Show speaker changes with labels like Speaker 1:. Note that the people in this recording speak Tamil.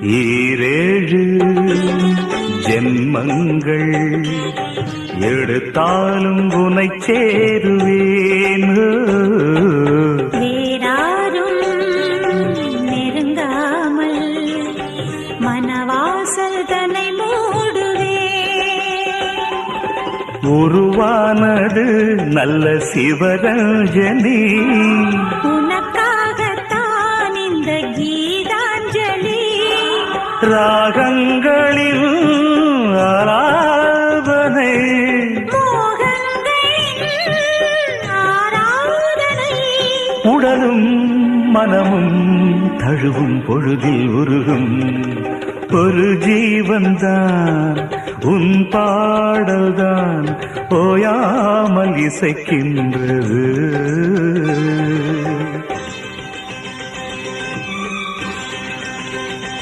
Speaker 1: ஈரேழு ஜென்மங்கள் எடுத்தாலும் உனை சேருவேன்.
Speaker 2: வேறாரும் நெருங்காமல் மனவாசல் தன்னை மூடுவே.
Speaker 1: உருவானது நல்ல சிவரஞ்சனி,
Speaker 2: உனக்காகத்தான் இந்த கீதாஞ்சலி.
Speaker 1: ராகங்களில் ஆராதனை, உடலும் மனமும் தழுவும் பொழுதில் உருகும் ஒரு ஜீவன்தான் உன் பாடல்தான் ஓயாமல் இசைக்கின்றது.